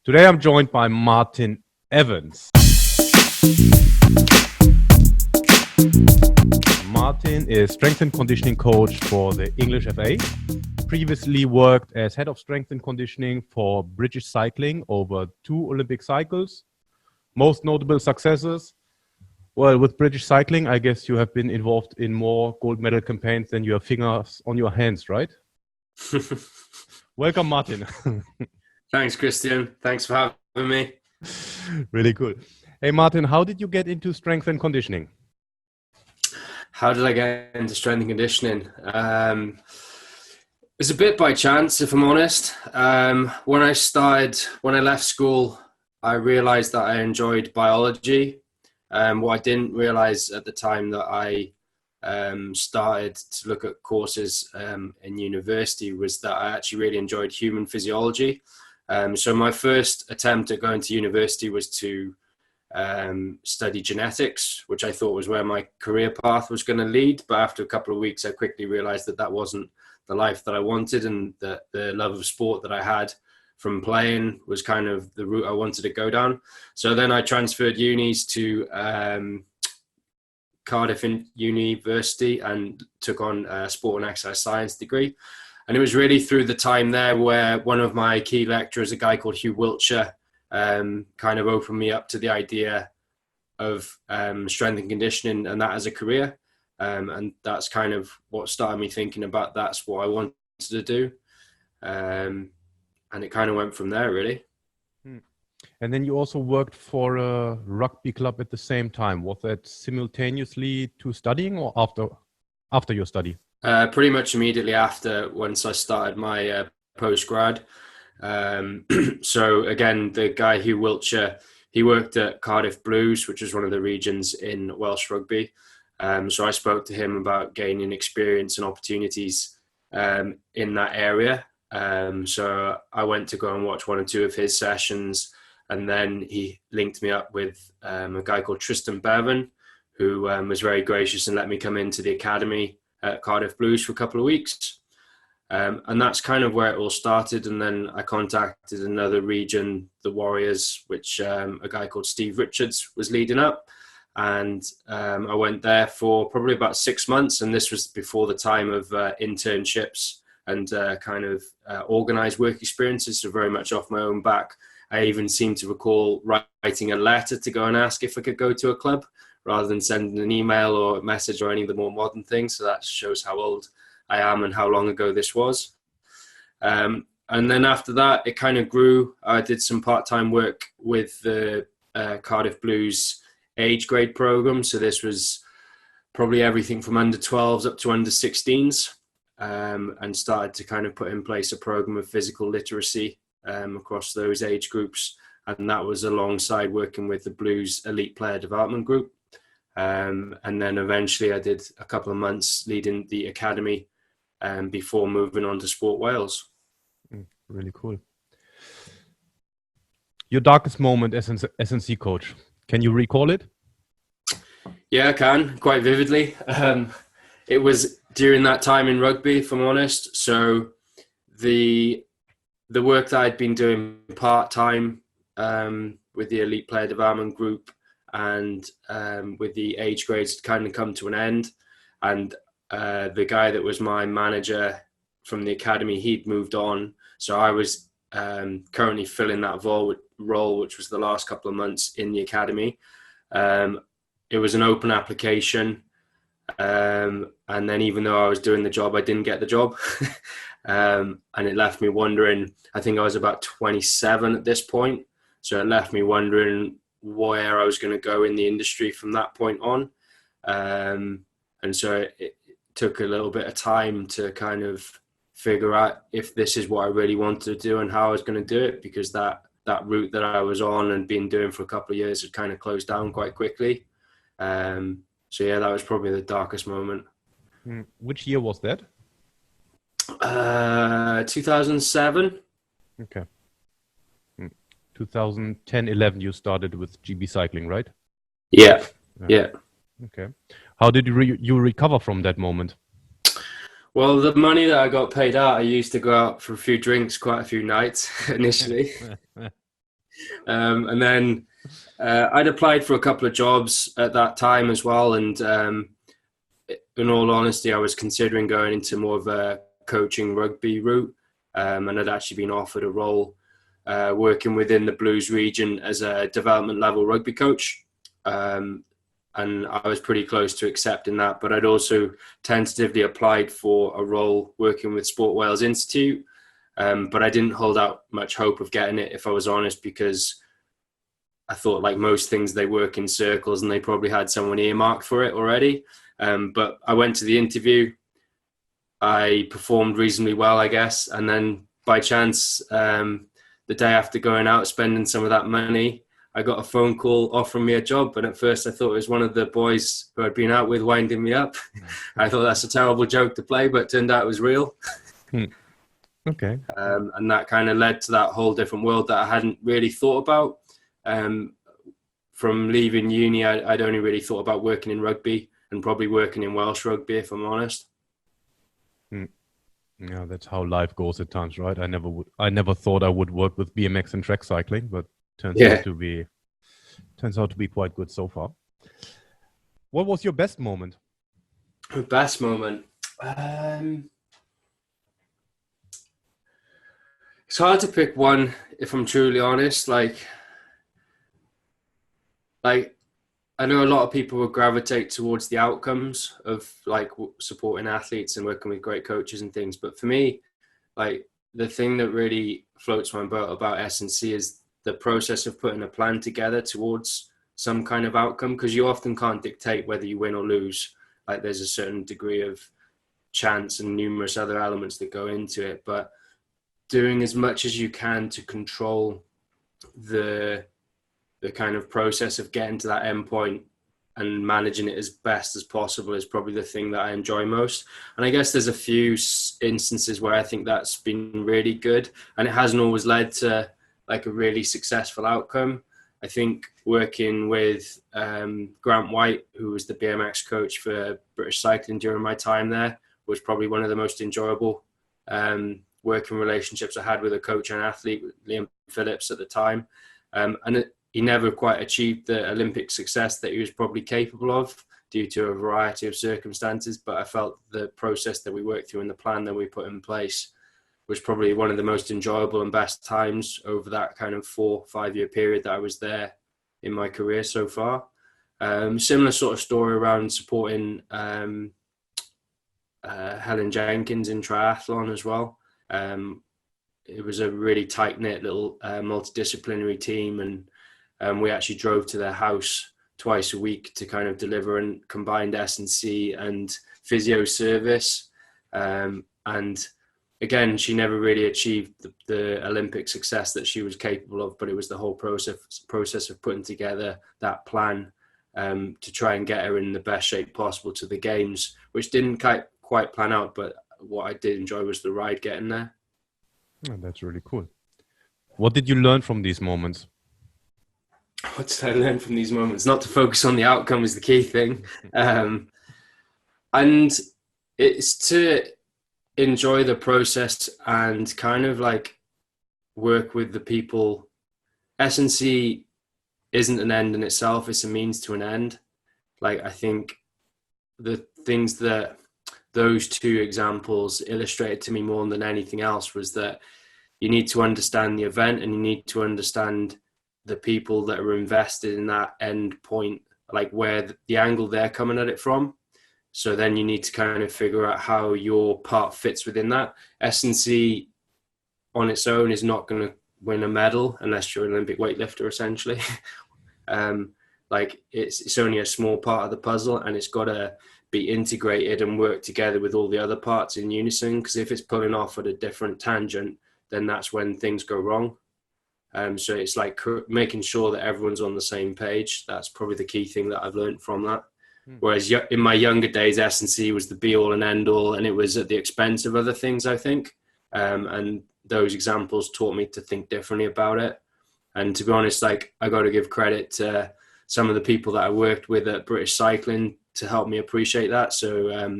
Today I'm joined by Martin Evans. Martin is strength and conditioning coach for the English FA. Previously worked as head of strength and conditioning for British cycling over 2 Olympic cycles. Most notable successes. Well, with British cycling, I guess you have been involved in more gold medal campaigns than your fingers on your hands, right? Welcome, Martin. Thanks, Christian. Thanks for having me. Really good. Hey, Martin, how did you get into strength and conditioning? How did I get into strength and conditioning? It's a bit by chance, if I'm honest. When I left school, I realized that I enjoyed biology. What I didn't realize at the time that I started to look at courses in university was that I actually really enjoyed human physiology. So my first attempt at going to university was to study genetics, which I thought was where my career path was going to lead. But after a couple of weeks, I quickly realized that that wasn't the life that I wanted, and that the love of sport that I had from playing was kind of the route I wanted to go down. So then I transferred unis to Cardiff University and took on a sport and exercise science degree. And it was really through the time there where one of my key lecturers, a guy called Hugh Wiltshire, kind of opened me up to the idea of strength and conditioning and that as a career. And that's kind of what started me thinking about that's what I wanted to do. And it kind of went from there, really. And then you also worked for a rugby club at the same time. Was that simultaneously to studying or after your study? Pretty much immediately after, once I started my postgrad. So again, the guy Hugh Wiltshire, he worked at Cardiff Blues, which is one of the regions in Welsh rugby. So I spoke to him about gaining experience and opportunities in that area. So I went to go and watch 1 or 2 of his sessions, and then he linked me up with a guy called Tristan Bevan, who was very gracious and let me come into the academy at Cardiff Blues for a couple of weeks. And that's kind of where it all started. And then I contacted another region, the Warriors, which a guy called Steve Richards was leading up. And I went there for probably about 6 months. And this was before the time of internships and kind of organized work experiences, so very much off my own back. I even seem to recall writing a letter to go and ask if I could go to a club rather than sending an email or a message or any of the more modern things. So that shows how old I am and how long ago this was. And then after that, it kind of grew. I did some part-time work with the Cardiff Blues age grade program. So this was probably everything from under 12s up to under 16s. And started to kind of put in place a program of physical literacy across those age groups. And that was alongside working with the Blues Elite Player Development Group. And then eventually I did a couple of months leading the academy before moving on to Sport Wales. Really cool. Your darkest moment as an SNC coach, can you recall it? Yeah, I can, quite vividly. It was during that time in rugby, if I'm honest. So the work that I'd been doing part-time with the Elite Player Development Group and with the age grades had kind of come to an end. And the guy that was my manager from the academy, he'd moved on. So I was currently filling that role, which was the last couple of months in the academy. It was an open application. And then even though I was doing the job, I didn't get the job. And it left me wondering, I think I was about 27 at this point. So it left me wondering where I was going to go in the industry from that point on. And so it took a little bit of time to kind of figure out if this is what I really wanted to do and how I was going to do it, because that route that I was on and been doing for a couple of years had kind of closed down quite quickly. So yeah, that was probably the darkest moment. Which year was that? 2007. Okay. 2010-11 you started with GB Cycling, right? Yeah. Okay. How did you recover from that moment? Well, the money that I got paid out, I used to go out for a few drinks quite a few nights initially. And then I'd applied for a couple of jobs at that time as well. And in all honesty, I was considering going into more of a coaching rugby route. And I'd actually been offered a role working within the Blues region as a development level rugby coach. And I was pretty close to accepting that, but I'd also tentatively applied for a role working with Sport Wales Institute. But I didn't hold out much hope of getting it, if I was honest, because I thought, like most things, they work in circles and they probably had someone earmarked for it already. But I went to the interview. I performed reasonably well, I guess. And then by chance, the day after going out, spending some of that money, I got a phone call offering me a job. And at first I thought it was one of the boys who I'd been out with winding me up. I thought that's a terrible joke to play, but it turned out it was real. Okay. And that kind of led to that whole different world that I hadn't really thought about. From leaving uni, I'd only really thought about working in rugby and probably working in Welsh rugby, if I'm honest. Yeah, that's how life goes at times, right? I never thought I would work with BMX and track cycling, but turns out to be quite good so far. What was your best moment? Best moment? It's hard to pick one, if I'm truly honest. Like I know a lot of people would gravitate towards the outcomes of like supporting athletes and working with great coaches and things. But for me, like the thing that really floats my boat about S&C is the process of putting a plan together towards some kind of outcome, because you often can't dictate whether you win or lose. Like there's a certain degree of chance and numerous other elements that go into it, but doing as much as you can to control the kind of process of getting to that end point and managing it as best as possible is probably the thing that I enjoy most. And I guess there's a few instances where I think that's been really good, and it hasn't always led to like a really successful outcome. I think working with Grant White, who was the BMX coach for British Cycling during my time there, was probably one of the most enjoyable working relationships I had with a coach and athlete, Liam Phillips at the time. He never quite achieved the Olympic success that he was probably capable of due to a variety of circumstances. But I felt the process that we worked through and the plan that we put in place was probably one of the most enjoyable and best times over that kind of 4-5 year period that I was there in my career so far. Similar sort of story around supporting Helen Jenkins in triathlon as well. It was a really tight-knit little multidisciplinary team, and we actually drove to their house twice a week to kind of deliver a combined S&C and physio service. And again, she never really achieved the Olympic success that she was capable of, but it was the whole process of putting together that plan to try and get her in the best shape possible to the games, which didn't quite plan out, but what I did enjoy was the ride getting there. Oh, that's really cool. What did you learn from these moments? What did I learn from these moments? Not to focus on the outcome is the key thing. And it's to enjoy the process and kind of like work with the people. S&C isn't an end in itself, it's a means to an end. Like I think the things that those two examples illustrated to me more than anything else was that you need to understand the event and you need to understand the people that are invested in that end point, like where the angle they're coming at it from. So then you need to kind of figure out how your part fits within that. S&C on its own is not going to win a medal unless you're an Olympic weightlifter, essentially. Like it's only a small part of the puzzle, and it's got to be integrated and work together with all the other parts in unison, because if it's pulling off at a different tangent, then that's when things go wrong. So it's like making sure that everyone's on the same page. That's probably the key thing that I've learned from that. Whereas in my younger days, S&C was the be all and end all, and it was at the expense of other things, I think. And those examples taught me to think differently about it. And to be honest, like I got to give credit to some of the people that I worked with at British Cycling to help me appreciate that. So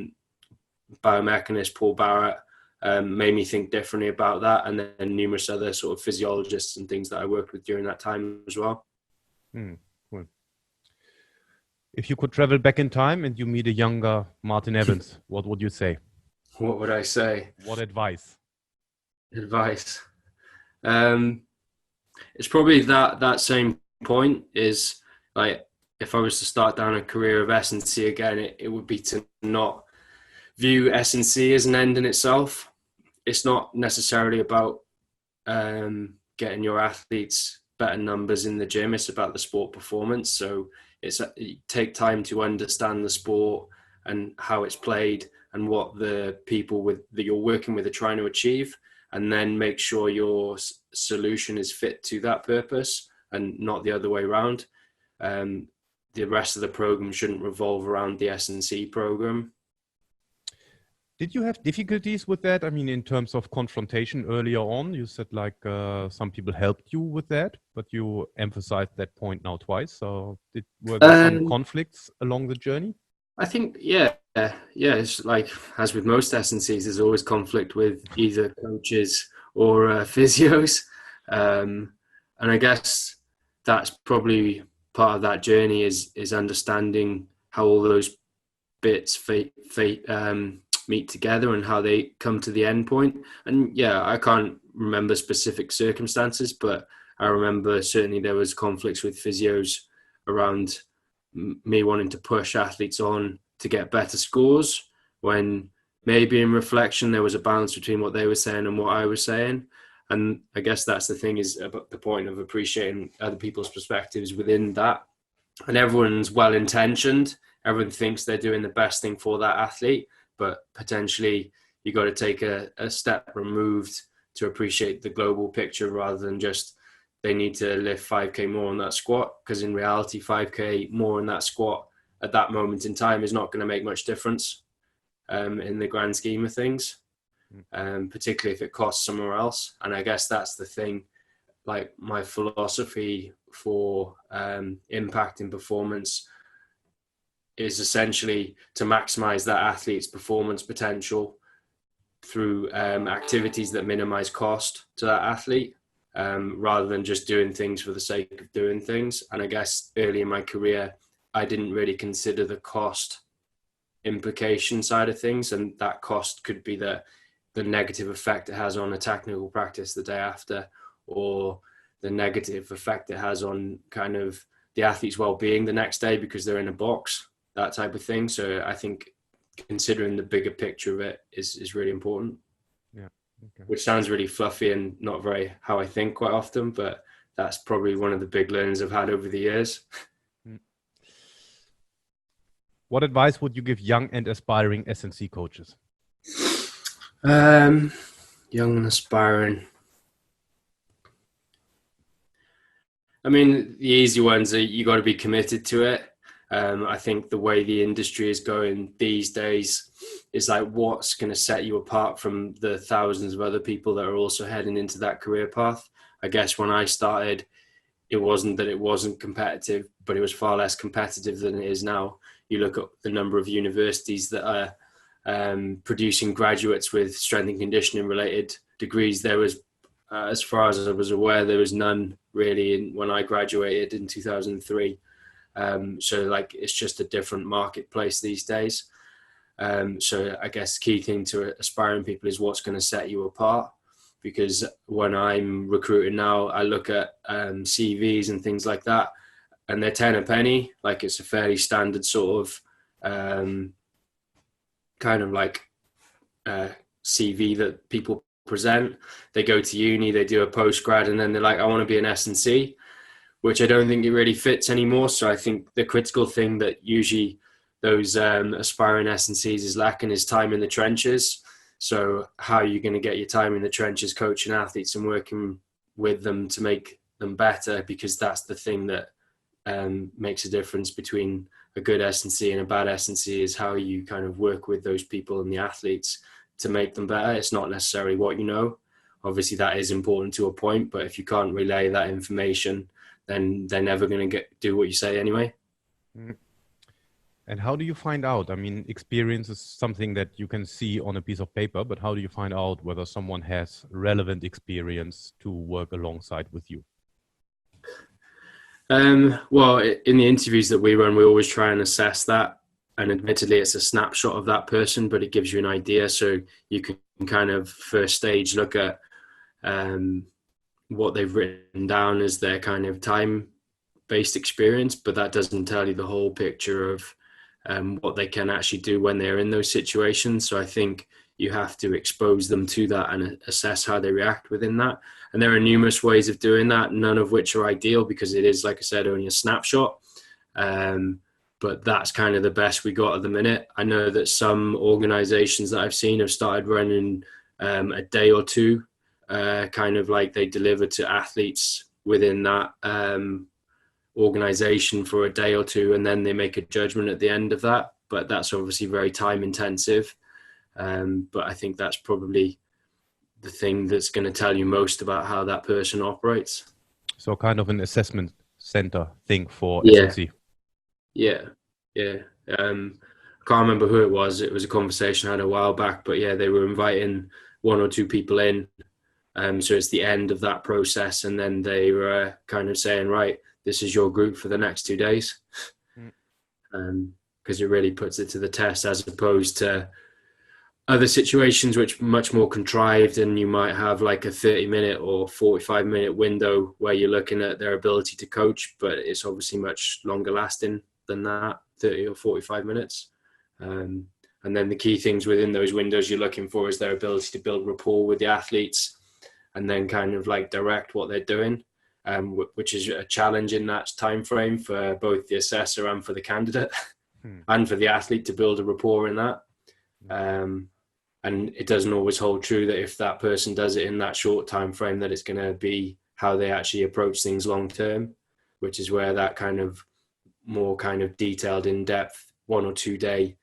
biomechanist Paul Barrett, made me think differently about that. And then numerous other sort of physiologists and things that I worked with during that time as well. Cool. If you could travel back in time and you meet a younger Martin Evans, what would you say? What would I say? What advice? It's probably that same point is like, if I was to start down a career of S&C again, it would be to not view S&C as an end in itself. It's not necessarily about getting your athletes better numbers in the gym. It's about the sport performance. So you take time to understand the sport and how it's played and what the people that you're working with are trying to achieve, and then make sure your solution is fit to that purpose and not the other way around. The rest of the program shouldn't revolve around the S&C program. Did you have difficulties with that? I mean, in terms of confrontation earlier on, you said like some people helped you with that, but you emphasized that point now twice. So were there some conflicts along the journey? I think, yeah. It's like, as with most S&Cs, there's always conflict with either coaches or physios. And I guess that's probably part of that journey is understanding how all those bits meet together and how they come to the end point. And yeah, I can't remember specific circumstances, but I remember certainly there was conflicts with physios around me wanting to push athletes on to get better scores, when maybe in reflection there was a balance between what they were saying and what I was saying. And I guess that's the thing, is about the point of appreciating other people's perspectives within that. And everyone's well-intentioned. Everyone thinks they're doing the best thing for that athlete, but potentially you got to take a step removed to appreciate the global picture, rather than just they need to lift 5K more on that squat, because in reality 5K more in that squat at that moment in time is not going to make much difference in the grand scheme of things, particularly if it costs somewhere else. And I guess that's the thing, like my philosophy for impact in performance is essentially to maximize that athlete's performance potential through activities that minimize cost to that athlete, rather than just doing things for the sake of doing things. And I guess early in my career, I didn't really consider the cost implication side of things, and that cost could be the negative effect it has on a technical practice the day after, or the negative effect it has on kind of the athlete's well-being the next day because they're in a box, that type of thing. So I think considering the bigger picture of it is really important. Yeah. Okay. Which sounds really fluffy and not very how I think quite often, but that's probably one of the big learnings I've had over the years. What advice would you give young and aspiring S&C coaches? Young and aspiring. I mean, the easy ones are you got to be committed to it. I think the way the industry is going these days is like, what's going to set you apart from the thousands of other people that are also heading into that career path? I guess when I started, it wasn't that it wasn't competitive, but it was far less competitive than it is now. You look at the number of universities that are producing graduates with strength and conditioning related degrees. There was, as far as I was aware, there was none really when I graduated in 2003. So like, it's just a different marketplace these days. So I guess key thing to aspiring people is what's going to set you apart. Because when I'm recruiting now, I look at CVs and things like that, and they're 10 a penny. Like, it's a fairly standard sort of kind of like CV that people present. They go to uni, they do a postgrad, and then they're like, I want to be an S&C, which I don't think it really fits anymore. So I think the critical thing that usually those aspiring S&Cs is lacking is time in the trenches. So how are you going to get your time in the trenches coaching athletes and working with them to make them better? Because that's the thing that makes a difference between a good S&C and a bad S&C, is how you kind of work with those people and the athletes to make them better. It's not necessarily what you know. Obviously that is important to a point, but if you can't relay that information, then they're never going to do what you say anyway. And how do you find out? I mean, experience is something that you can see on a piece of paper, but how do you find out whether someone has relevant experience to work alongside with you? Well, in the interviews that we run, we always try and assess that. And admittedly, it's a snapshot of that person, but it gives you an idea. So you can kind of first stage look at what they've written down as their kind of time-based experience, but that doesn't tell you the whole picture of what they can actually do when they're in those situations. So I think you have to expose them to that and assess how they react within that. And there are numerous ways of doing that, none of which are ideal because it is, like I said, only a snapshot. But that's kind of the best we got at the minute. I know that some organizations that I've seen have started running a day or two, kind of like they deliver to athletes within that organization for a day or two, and then they make a judgment at the end of that. But that's obviously very time intensive. But I think that's probably the thing that's going to tell you most about how that person operates. So kind of an assessment center thing for Yeah. SNC. Yeah. I can't remember who it was. It was a conversation I had a while back, but yeah, they were inviting one or two people in. So it's the end of that process. And then they were kind of saying, right, this is your group for the next 2 days. Because it really puts it to the test as opposed to other situations which are much more contrived, and you might have like a 30-minute or 45-minute window where you're looking at their ability to coach, but it's obviously much longer lasting than that, 30 or 45 minutes. And then the key things within those windows you're looking for is their ability to build rapport with the athletes and then kind of like direct what they're doing, which is a challenge in that time frame for both the assessor and for the candidate and for the athlete to build a rapport in that. And it doesn't always hold true that if that person does it in that short time frame that it's going to be how they actually approach things long term, which is where that kind of more kind of detailed, in-depth 1 or 2 day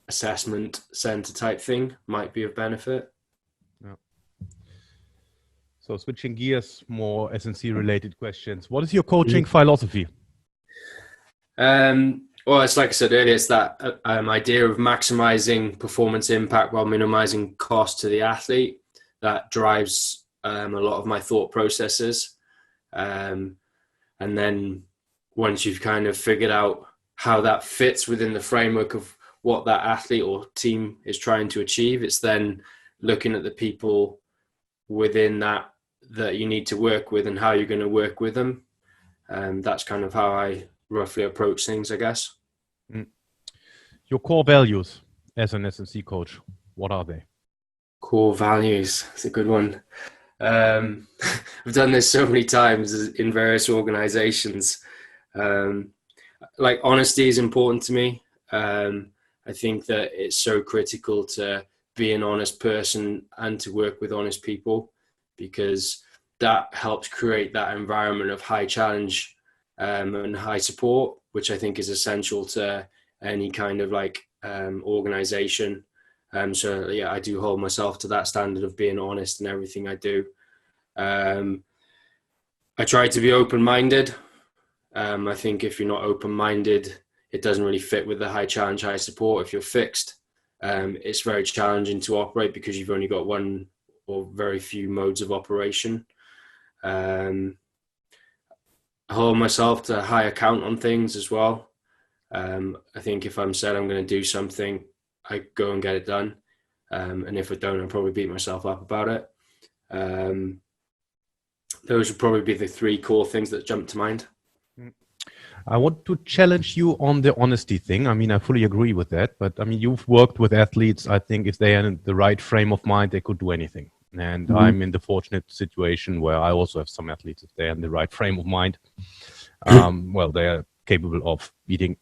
assessment center type thing might be of benefit. Yeah. So switching gears, more SNC related questions. What is your coaching philosophy? Well, it's like I said earlier, it's that idea of maximizing performance impact while minimizing cost to the athlete that drives a lot of my thought processes. And then once you've kind of figured out how that fits within the framework of what that athlete or team is trying to achieve, it's then looking at the people within that you need to work with and how you're going to work with them. That's kind of how I roughly approach things, I guess. Your core values as an SNC coach, what are they? Core values, it's a good one. I've done this so many times in various organizations. Like honesty is important to me. I think that it's so critical to be an honest person and to work with honest people, because that helps create that environment of high challenge and high support, which I think is essential to any kind of like organization. So yeah, I do hold myself to that standard of being honest in everything I do. I try to be open-minded. I think if you're not open-minded, it doesn't really fit with the high challenge, high support. If you're fixed, it's very challenging to operate because you've only got one or very few modes of operation. I hold myself to a high account on things as well. I think if I'm said I'm going to do something, I go and get it done. And if I don't, I'll probably beat myself up about it. Those would probably be the 3 core things that jump to mind. I want to challenge you on the honesty thing. I mean, I fully agree with that. But I mean, you've worked with athletes. I think if they are in the right frame of mind, they could do anything. And I'm in the fortunate situation where I also have some athletes, if they're in the right frame of mind, well, they are capable of beating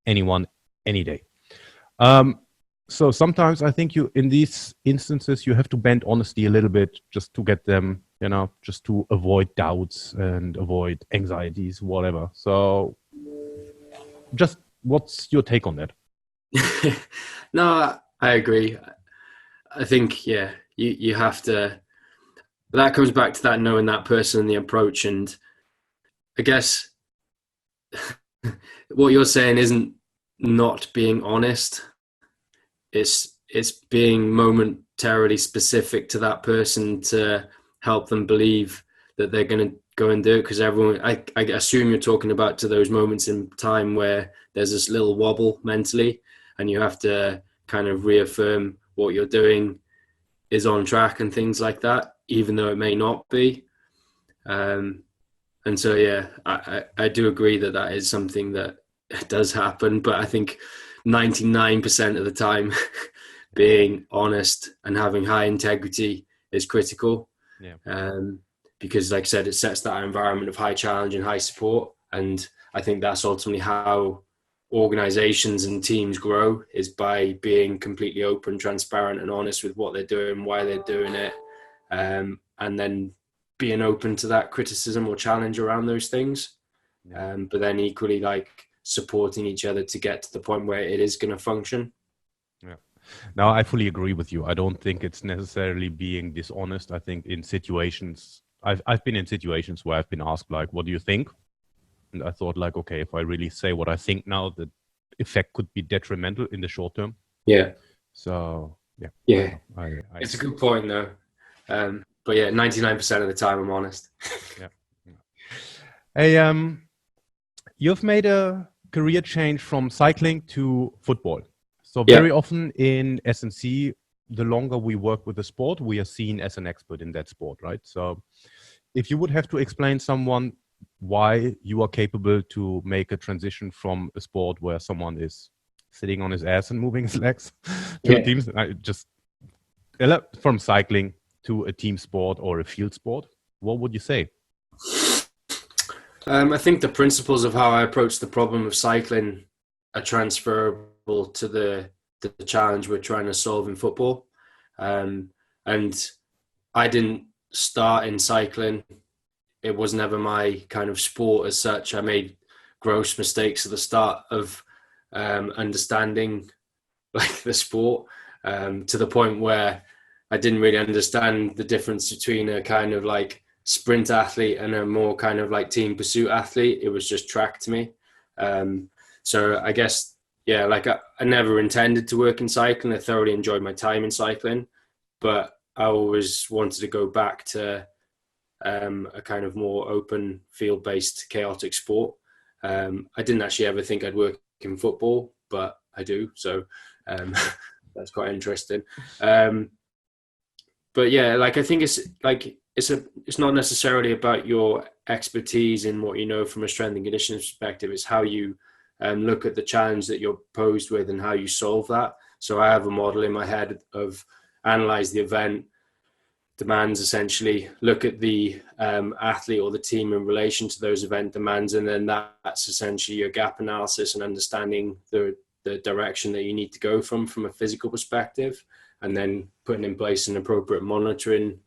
anyone any day. So sometimes I think in these instances, you have to bend honesty a little bit just to get them, just to avoid doubts and avoid anxieties, whatever. So just what's your take on that? No, I agree. I think, yeah, you have to, that comes back to that knowing that person and the approach. And I guess what you're saying isn't not being honest. It's being momentarily specific to that person to help them believe that they're going to go and do it. Because everyone, I assume you're talking about to those moments in time where there's this little wobble mentally, and you have to kind of reaffirm what you're doing is on track and things like that, even though it may not be. And so, yeah, I do agree that that is something that does happen. But I think 99% of the time, being honest and having high integrity is critical. Yeah. Because, like I said, it sets that environment of high challenge and high support. And I think that's ultimately how organizations and teams grow, is by being completely open, transparent, and honest with what they're doing, why they're doing it, and then being open to that criticism or challenge around those things. Yeah. But then equally, like, supporting each other to get to the point where it is going to function. Yeah. Now, I fully agree with you. I don't think it's necessarily being dishonest. I think in situations, I've been in situations where I've been asked, like, what do you think? And I thought, like, okay, if I really say what I think now, the effect could be detrimental in the short term. Yeah. So, yeah. Yeah. It's a good point, though. But yeah, 99% of the time, I'm honest. Yeah. Hey, you've made a career change from cycling to football. So very often in S&C, the longer we work with the sport, we are seen as an expert in that sport, right? So if you would have to explain someone why you are capable to make a transition from a sport where someone is sitting on his ass and moving his legs to teams, just from cycling to a team sport or a field sport, what would you say? I think the principles of how I approach the problem of cycling are transferable to the challenge we're trying to solve in football. And I didn't start in cycling. It was never my kind of sport as such. I made gross mistakes at the start of understanding, like, the sport, to the point where I didn't really understand the difference between a kind of like sprint athlete and a more kind of like team pursuit athlete. It was just track to me. So I guess, yeah, like I never intended to work in cycling. I thoroughly enjoyed my time in cycling, but I always wanted to go back to a kind of more open field-based chaotic sport. I didn't actually ever think I'd work in football, but I do. So that's quite interesting. But yeah, like, I think it's not necessarily about your expertise in what you know from a strength and conditioning perspective. It's how you look at the challenge that you're posed with and how you solve that. So I have a model in my head of analyze the event demands, essentially look at the athlete or the team in relation to those event demands, and then that's essentially your gap analysis and understanding the direction that you need to go from a physical perspective, and then putting in place an appropriate monitoring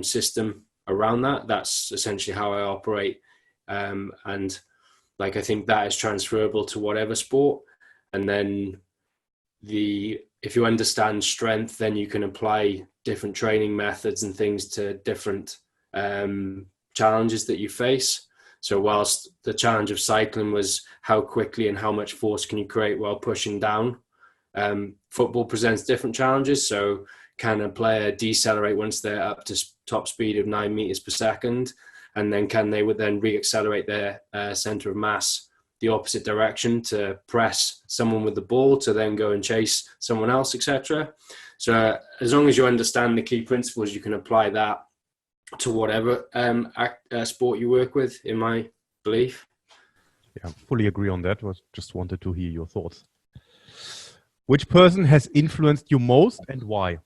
system around that. That's essentially how I operate. And like, I think that is transferable to whatever sport. And then if you understand strength, then you can apply different training methods and things to different challenges that you face. So whilst the challenge of cycling was how quickly and how much force can you create while pushing down, football presents different challenges. So can a player decelerate once they're up to top speed of 9 meters per second? And then can they would then re-accelerate their center of mass the opposite direction to press someone with the ball to then go and chase someone else, etc. So as long as you understand the key principles, you can apply that to whatever sport you work with, in my belief. Yeah, fully agree on that. Just wanted to hear your thoughts. Which person has influenced you most and why?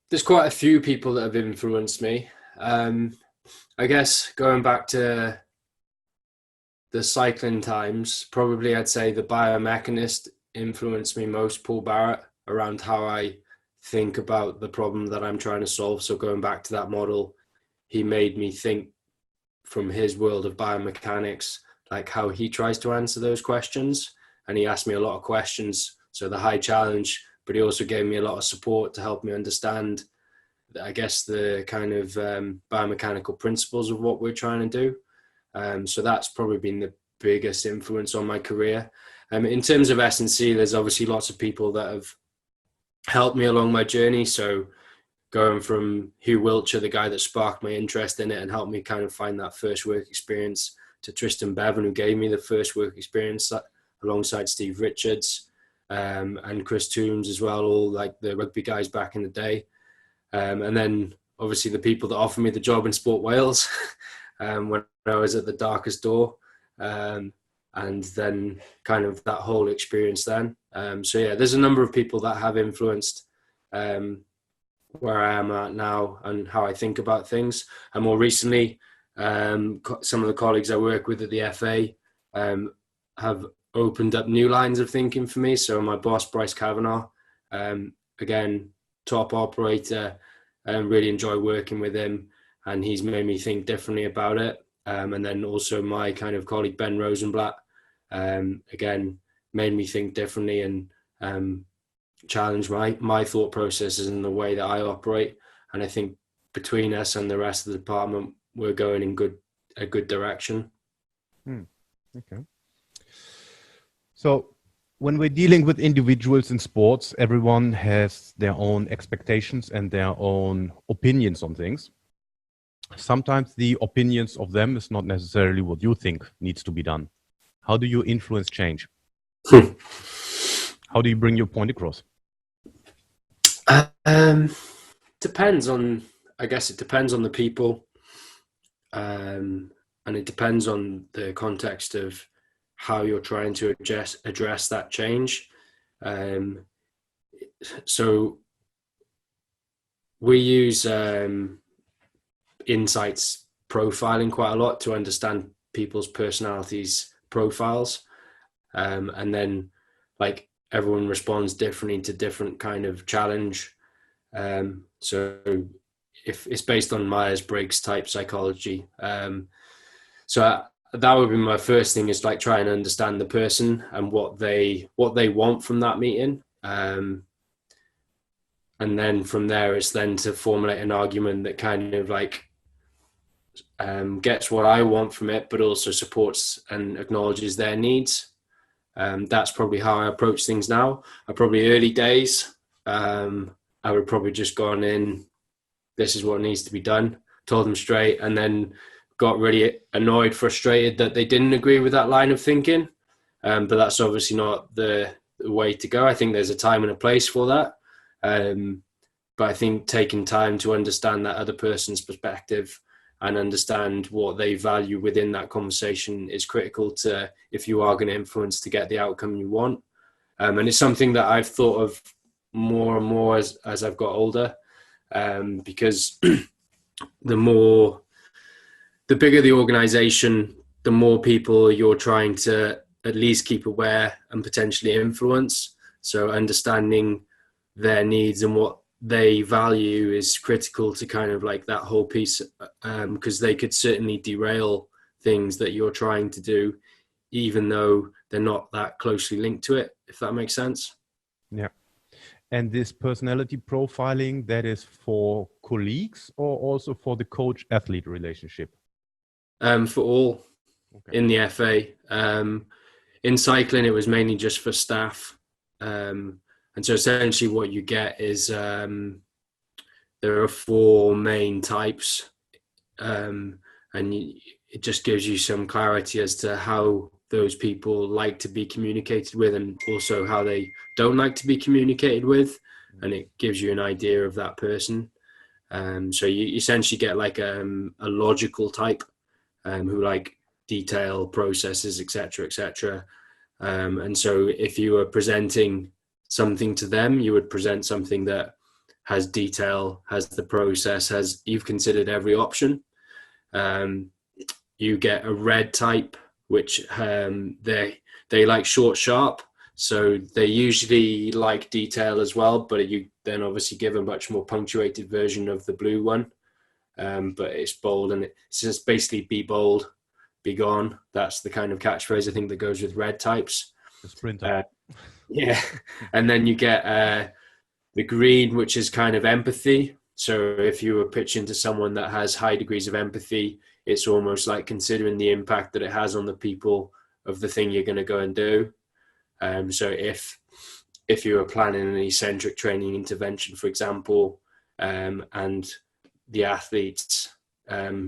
There's quite a few people that have influenced me. I guess going back to the cycling times, probably I'd say the biomechanist influenced me most, Paul Barrett, around how I think about the problem that I'm trying to solve. So going back to that model, he made me think from his world of biomechanics, like how he tries to answer those questions. And he asked me a lot of questions. So the high challenge, but he also gave me a lot of support to help me understand I guess the kind of biomechanical principles of what we're trying to do. So that's probably been the biggest influence on my career. In terms of S&C, there's obviously lots of people that have helped me along my journey. So going from Hugh Wiltshire, the guy that sparked my interest in it and helped me kind of find that first work experience, to Tristan Bevan, who gave me the first work experience alongside Steve Richards, and Chris Toombs as well, all like the rugby guys back in the day. And then obviously the people that offered me the job in Sport Wales when I was at the darkest door. And then kind of that whole experience then. So yeah, there's a number of people that have influenced where I am at now and how I think about things. And more recently, some of the colleagues I work with at the FA have opened up new lines of thinking for me. So my boss, Bryce Kavanagh, again, top operator, and really enjoy working with him. And he's made me think differently about it. And then also my kind of colleague, Ben Rosenblatt, again, made me think differently and challenge my thought processes and the way that I operate. And I think between us and the rest of the department, we're going in a good direction. Okay. So when we're dealing with individuals in sports, everyone has their own expectations and their own opinions on things. Sometimes the opinions of them is not necessarily what you think needs to be done. How do you influence change? How do you bring your point across? Depends on, I guess it depends on the people. And it depends on the context of how you're trying to address that change. So we use insights profiling quite a lot to understand people's personalities profiles. And then like everyone responds differently to different kind of challenge. So if it's based on Myers-Briggs type psychology. So that would be my first thing, is like try and understand the person and what they want from that meeting. And then from there, it's then to formulate an argument that kind of like gets what I want from it, but also supports and acknowledges their needs. That's probably how I approach things now. Early days, I would probably just gone in, this is what needs to be done, told them straight, and then got really annoyed, frustrated that they didn't agree with that line of thinking. But that's obviously not the way to go. I think there's a time and a place for that. But I think taking time to understand that other person's perspective and understand what they value within that conversation is critical to, if you are going to influence, to get the outcome you want. And it's something that I've thought of more and more as I've got older, because the bigger the organization, the more people you're trying to at least keep aware and potentially influence. So understanding their needs and what they value is critical to kind of like that whole piece, because they could certainly derail things that you're trying to do, even though they're not that closely linked to it, if that makes sense. Yeah. And this personality profiling, that is for colleagues or also for the coach-athlete relationship? For all. Okay. In the FA. In cycling, it was mainly just for staff. And so essentially what you get is there are 4 main types, and it just gives you some clarity as to how those people like to be communicated with and also how they don't like to be communicated with. And it gives you an idea of that person. So you essentially get like a logical type who like detail processes, etc., etc. And so if you were presenting something to them, you would present something that has detail, has the process, you've considered every option. You get a red type, which they like short, sharp. So they usually like detail as well, but you then obviously give a much more punctuated version of the blue one. But it's bold, and it's just basically be bold, be gone. That's the kind of catchphrase I think that goes with red types. The Sprint Track. Yeah. And then you get the green, which is kind of empathy. So if you were pitching to someone that has high degrees of empathy, it's almost like considering the impact that it has on the people of the thing you're going to go and do. So if you were planning an eccentric training intervention, for example, and the athletes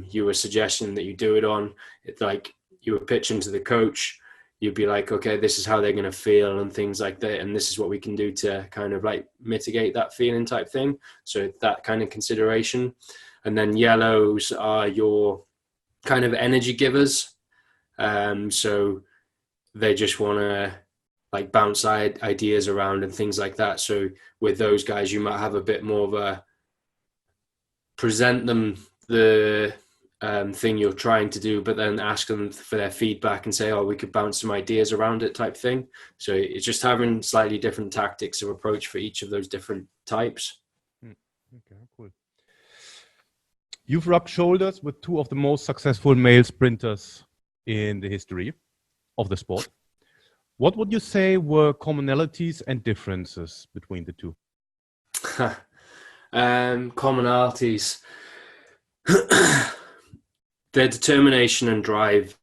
you were suggesting that you do it on, it's like you were pitching to the coach, you'd be like, okay, this is how they're going to feel and things like that, and this is what we can do to kind of like mitigate that feeling type thing. So that kind of consideration. And then yellows are your kind of energy givers. So they just want to like bounce ideas around and things like that. So with those guys, you might have a bit more of a present them the thing you're trying to do, but then ask them for their feedback and say, oh, we could bounce some ideas around it type thing. So it's just having slightly different tactics of approach for each of those different types. Okay, cool. You've rubbed shoulders with two of the most successful male sprinters in the history of the sport. What would you say were commonalities and differences between the two? Commonalities. Their determination and drive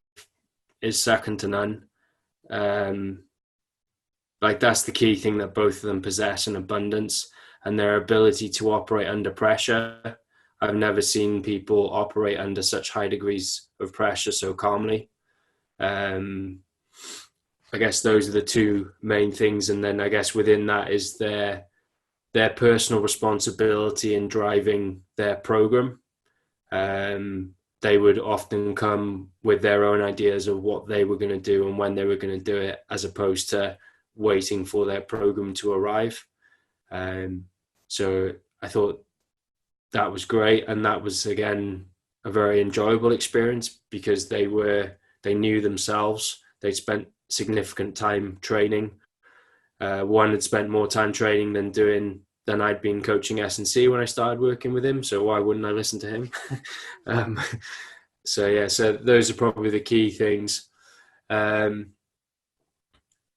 is second to none. Like that's the key thing that both of them possess in abundance, and their ability to operate under pressure. I've never seen people operate under such high degrees of pressure so calmly. I guess those are the two main things. And then I guess within that is their personal responsibility in driving their program. They would often come with their own ideas of what they were going to do and when they were going to do it, as opposed to waiting for their program to arrive. So I thought that was great. And that was, again, a very enjoyable experience because they knew themselves. They'd spent significant time training. One had spent more time training than I'd been coaching S&C when I started working with him. So why wouldn't I listen to him? So those are probably the key things. I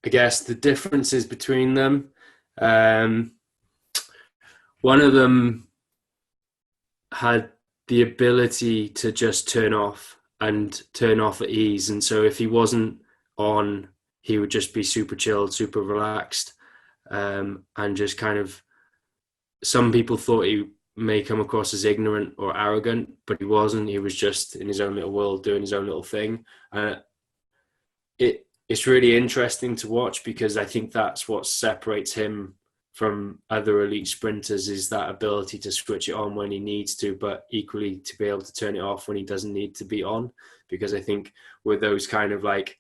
guess the differences between them. One of them had the ability to just turn off at ease. And so if he wasn't on, he would just be super chilled, super relaxed, and just kind of, some people thought he may come across as ignorant or arrogant, but he wasn't. He was just in his own little world doing his own little thing. It's really interesting to watch because I think that's what separates him from other elite sprinters, is that ability to switch it on when he needs to, but equally to be able to turn it off when he doesn't need to be on. Because I think with those kind of like,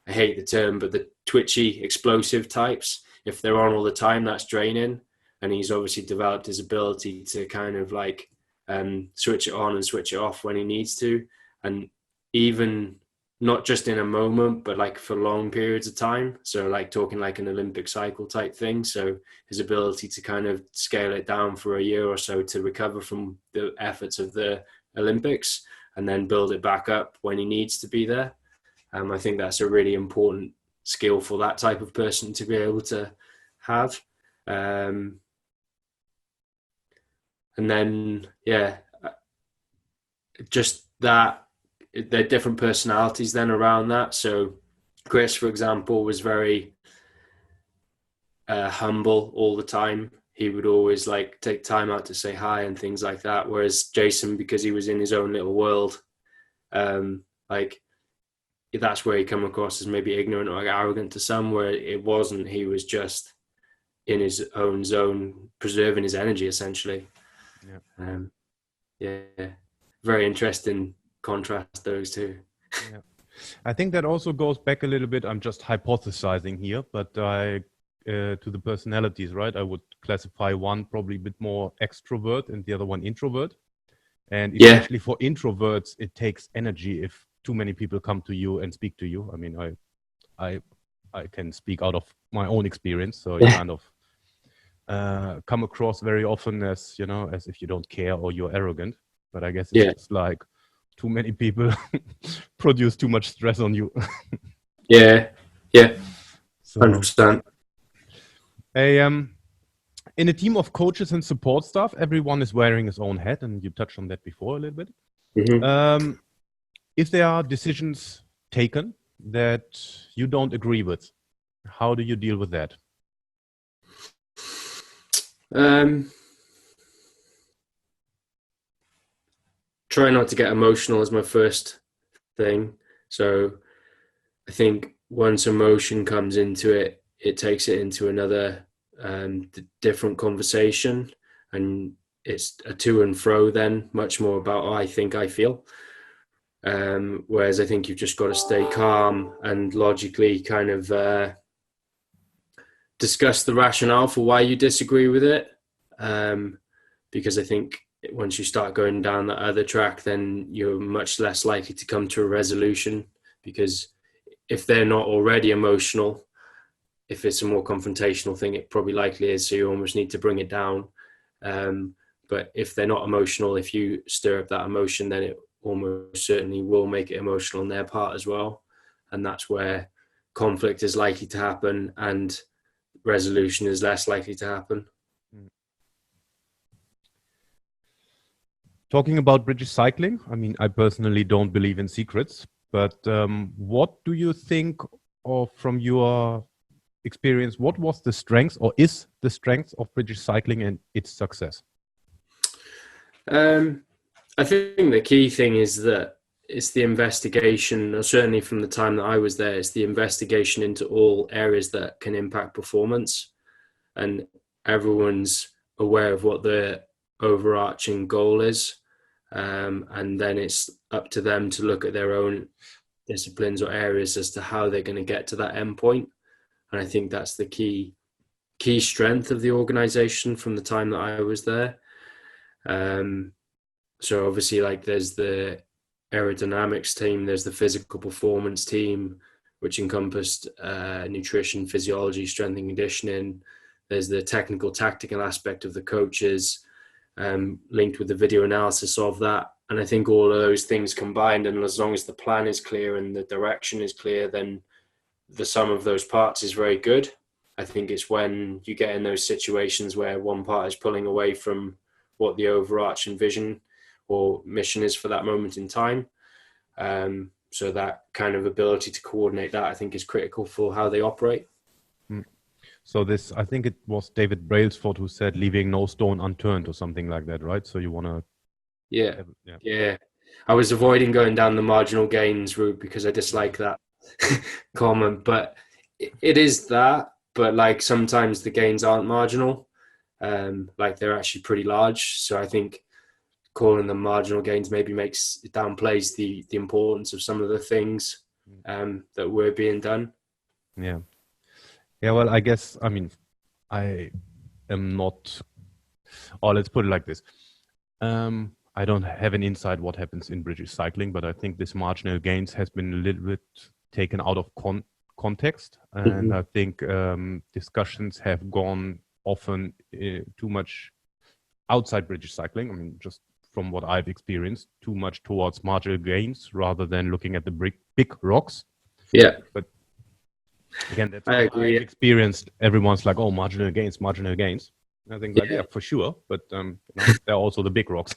I hate the term, but the twitchy, explosive types, if they're on all the time, that's draining. And he's obviously developed his ability to kind of like switch it on and switch it off when he needs to. And even not just in a moment, but like for long periods of time. So like talking like an Olympic cycle type thing. So his ability to kind of scale it down for a year or so to recover from the efforts of the Olympics and then build it back up when he needs to be there. I think that's a really important skill for that type of person to be able to have. And then, just that, there are different personalities then around that. So Chris, for example, was very humble all the time. He would always like take time out to say hi and things like that. Whereas Jason, because he was in his own little world, like that's where he come across as maybe ignorant or arrogant to some, where it wasn't. He was just in his own zone, preserving his energy essentially. Very interesting contrast those two. I think that also goes back a little bit. I'm just hypothesizing here, but to the personalities, right? I would classify one probably a bit more extrovert and the other one introvert. And especially for introverts, it takes energy if too many people come to you and speak to you. I mean, I can speak out of my own experience, so you kind of come across very often as, you know, as if you don't care or you're arrogant. But I guess it's just like too many people produce too much stress on you. So, 100%. In a team of coaches and support staff, everyone is wearing his own hat, and you touched on that before a little bit. Mm-hmm. If there are decisions taken that you don't agree with, how do you deal with that? Try not to get emotional is my first thing. So I think once emotion comes into it, it takes it into another different conversation, and it's a to and fro then, much more about I think, I feel. Whereas I think you've just got to stay calm and logically kind of discuss the rationale for why you disagree with it. Because I think once you start going down that other track, then you're much less likely to come to a resolution, because if they're not already emotional, if it's a more confrontational thing, it probably likely is. So you almost need to bring it down. But if they're not emotional, if you stir up that emotion, then it almost certainly will make it emotional on their part as well. And that's where conflict is likely to happen and resolution is less likely to happen. Talking about British cycling, I mean, I personally don't believe in secrets, but what do you think, or from your experience, what was the strength or is the strength of British cycling and its success? I think the key thing is that it's the investigation, or certainly from the time that I was there, it's the investigation into all areas that can impact performance, and everyone's aware of what the overarching goal is, and then it's up to them to look at their own disciplines or areas as to how they're going to get to that end point. And I think that's the key strength of the organization from the time that I was there. So obviously, like, there's the aerodynamics team, there's the physical performance team, which encompassed nutrition, physiology, strength and conditioning. There's the technical, tactical aspect of the coaches, linked with the video analysis of that. And I think all of those things combined, and as long as the plan is clear and the direction is clear, then the sum of those parts is very good. I think it's when you get in those situations where one part is pulling away from what the overarching vision or mission is for that moment in time. So that kind of ability to coordinate that, I think, is critical for how they operate. So this, I think it was David Brailsford who said, leaving no stone unturned or something like that, right? So you want to... Yeah. I was avoiding going down the marginal gains route because I dislike that comment, but it is that. But like, sometimes the gains aren't marginal. Like, they're actually pretty large. So I think calling them marginal gains maybe downplays the importance of some of the things that were being done. Yeah. Well, I guess, I mean, I am not, or let's put it like this. I don't have an insight what happens in British cycling, but I think this marginal gains has been a little bit taken out of context. And I think discussions have gone often too much outside British cycling. I mean, just from what I've experienced, too much towards marginal gains rather than looking at the big rocks. Yeah. But again, that's I what agree. I've experienced. Everyone's like, oh, marginal gains. And I think, like, yeah, for sure. But there are also the big rocks.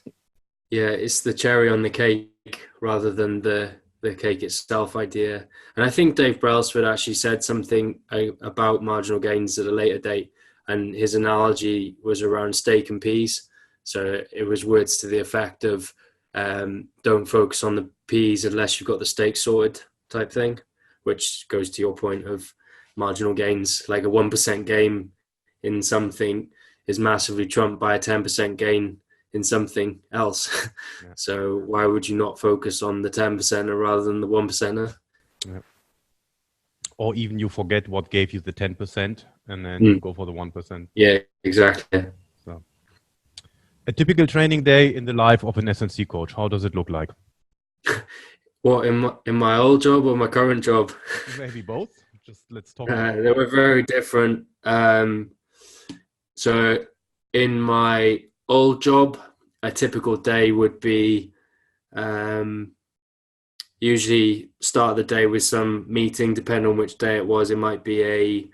Yeah, it's the cherry on the cake rather than the cake itself idea. And I think Dave Brailsford actually said something about marginal gains at a later date, and his analogy was around steak and peas. So it was words to the effect of don't focus on the peas unless you've got the steak sorted, type thing, which goes to your point of marginal gains. Like, a 1% gain in something is massively trumped by a 10% gain in something else. Yeah. So why would you not focus on the 10% rather than the 1%? Yeah. Or even you forget what gave you the 10% and then you go for the 1%. Yeah, exactly. So, a typical training day in the life of an S&C coach, how does it look like? What, in my old job or my current job? Maybe both. Just let's talk about They were very different. So in my old job, a typical day would be usually start the day with some meeting, depending on which day it was. It might be a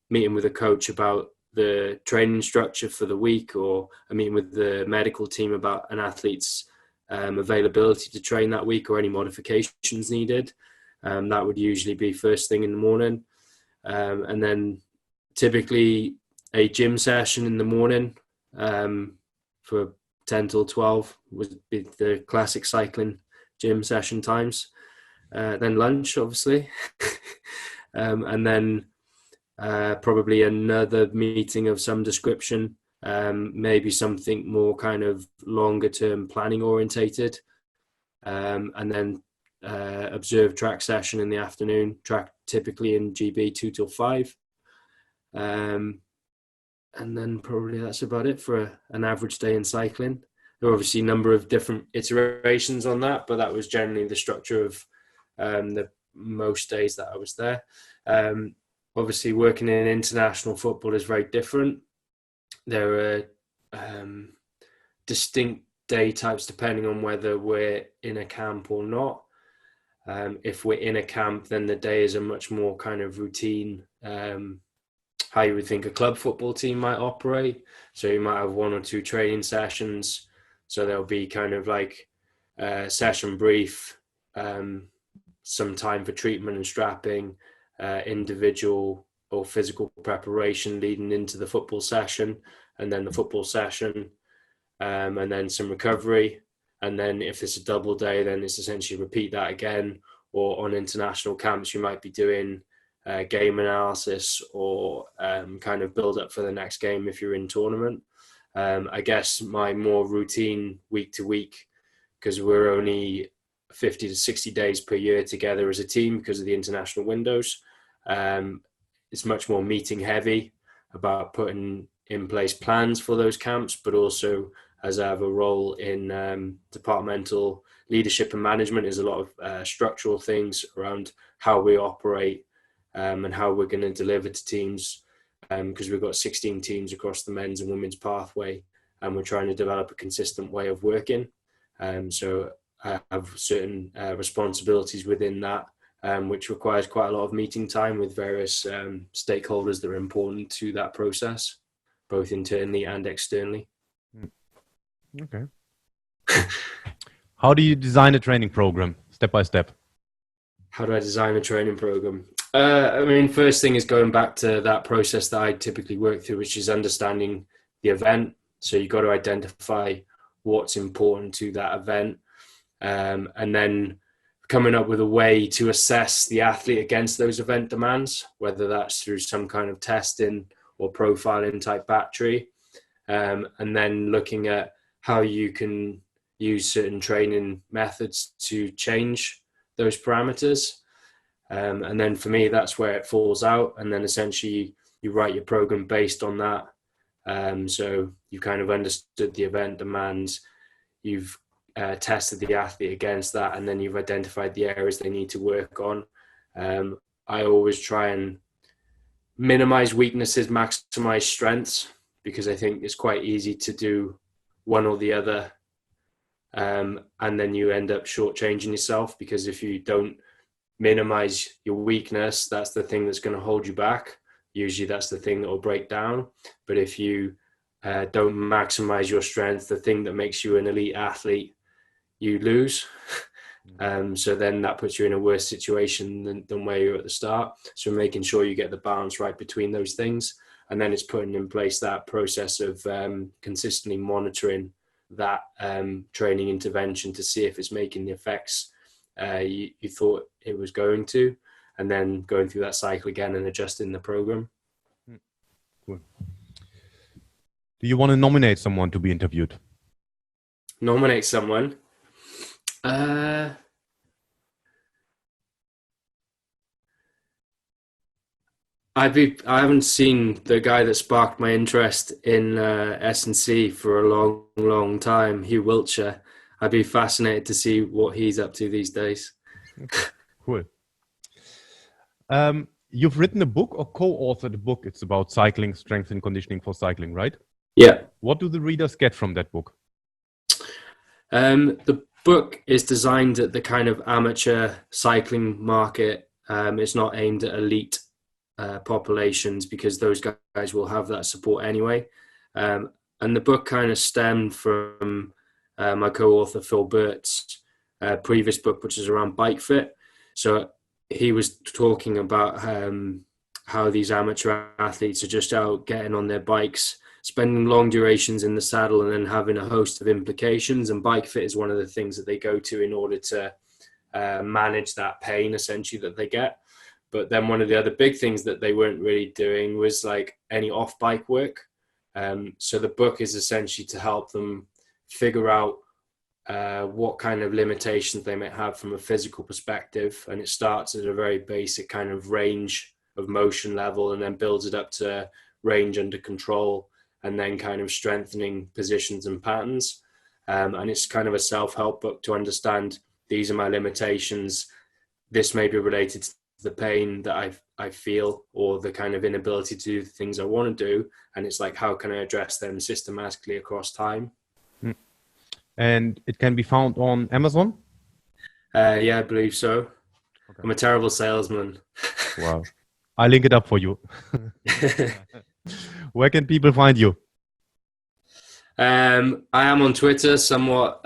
meeting with a coach about the training structure for the week, or a meeting with the medical team about an athlete's availability to train that week or any modifications needed. That would usually be first thing in the morning. And then typically a gym session in the morning for 10 till 12 would be the classic cycling gym session times. Then lunch, obviously. And then probably another meeting of some description, maybe something more kind of longer term planning orientated. And then observed track session in the afternoon, track typically in GB 2 till 5. And then probably that's about it for an average day in cycling. There are obviously a number of different iterations on that, but that was generally the structure of the most days that I was there. Obviously, working in international football is very different. There are distinct day types depending on whether we're in a camp or not. If we're in a camp, then the day is a much more kind of routine, how you would think a club football team might operate. So you might have 1 or 2 training sessions. So there'll be kind of like a session brief, some time for treatment and strapping, individual or physical preparation leading into the football session, and then the football session, and then some recovery. And then if it's a double day, then it's essentially repeat that again. Or on international camps, you might be doing game analysis or kind of build up for the next game if you're in tournament. I guess my more routine week to week, because we're only 50 to 60 days per year together as a team because of the international windows. It's much more meeting heavy about putting in place plans for those camps, but also as I have a role in departmental leadership and management, is a lot of structural things around how we operate and how we're going to deliver to teams, because we've got 16 teams across the men's and women's pathway, and we're trying to develop a consistent way of working. So I have certain responsibilities within that, which requires quite a lot of meeting time with various stakeholders that are important to that process, both internally and externally. Okay. How do you design a training program, step by step? How do I design a training program? I mean, first thing is going back to that process that I typically work through, which is understanding the event. So you've got to identify what's important to that event, and then coming up with a way to assess the athlete against those event demands, whether that's through some kind of testing or profiling type battery, and then looking at how you can use certain training methods to change those parameters. And then for me, that's where it falls out. And then essentially you write your program based on that. So you've kind of understood the event demands, you've tested the athlete against that, and then you've identified the areas they need to work on. I always try and minimize weaknesses, maximize strengths, because I think it's quite easy to do one or the other. And then you end up shortchanging yourself, because if you don't minimize your weakness, that's the thing that's going to hold you back. Usually that's the thing that will break down. But if you don't maximize your strength, the thing that makes you an elite athlete, you lose. So then that puts you in a worse situation than where you're at the start. So making sure you get the balance right between those things. And then it's putting in place that process of consistently monitoring that training intervention to see if it's making the effects you thought it was going to, and then going through that cycle again and adjusting the program. Cool. Do you want to nominate someone to be interviewed? Nominate someone? I haven't seen the guy that sparked my interest in S&C for a long, long time, Hugh Wiltshire. I'd be fascinated to see what he's up to these days. Cool. You've written a book or co-authored a book. It's about cycling, strength and conditioning for cycling, right? Yeah. What do the readers get from that book? The book is designed at the kind of amateur cycling market. It's not aimed at elite populations, because those guys will have that support anyway. And the book kind of stemmed from my co-author Phil Burt's previous book, which is around bike fit. So he was talking about how these amateur athletes are just out getting on their bikes, spending long durations in the saddle, and then having a host of implications. And bike fit is one of the things that they go to in order to manage that pain essentially that they get. But then one of the other big things that they weren't really doing was like any off-bike work. So the book is essentially to help them figure out what kind of limitations they might have from a physical perspective. And it starts at a very basic kind of range of motion level, and then builds it up to range under control, and then kind of strengthening positions and patterns. And it's kind of a self-help book to understand, these are my limitations. This may be related to the pain that I feel, or the kind of inability to do the things I want to do. And it's like, how can I address them systematically across time? And it can be found on Amazon? Yeah, I believe so. Okay. I'm a terrible salesman. Wow. I'll link it up for you. Where can people find you? I am on Twitter somewhat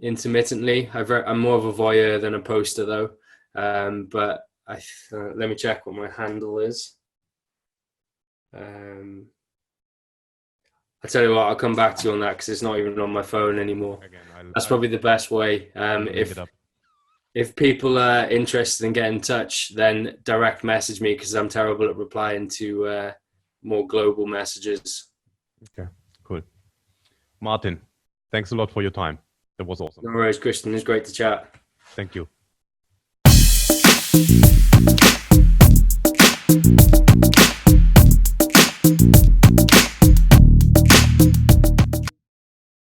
intermittently. I'm more of a voyeur than a poster though. But let me check what my handle is. I tell you what, I'll come back to you on that, because it's not even on my phone anymore. Again, that's probably the best way. If people are interested in getting in touch, then direct message me, because I'm terrible at replying to more global messages. Okay, cool. Martin, thanks a lot for your time. That was awesome. No worries, Christian. It was great to chat. Thank you.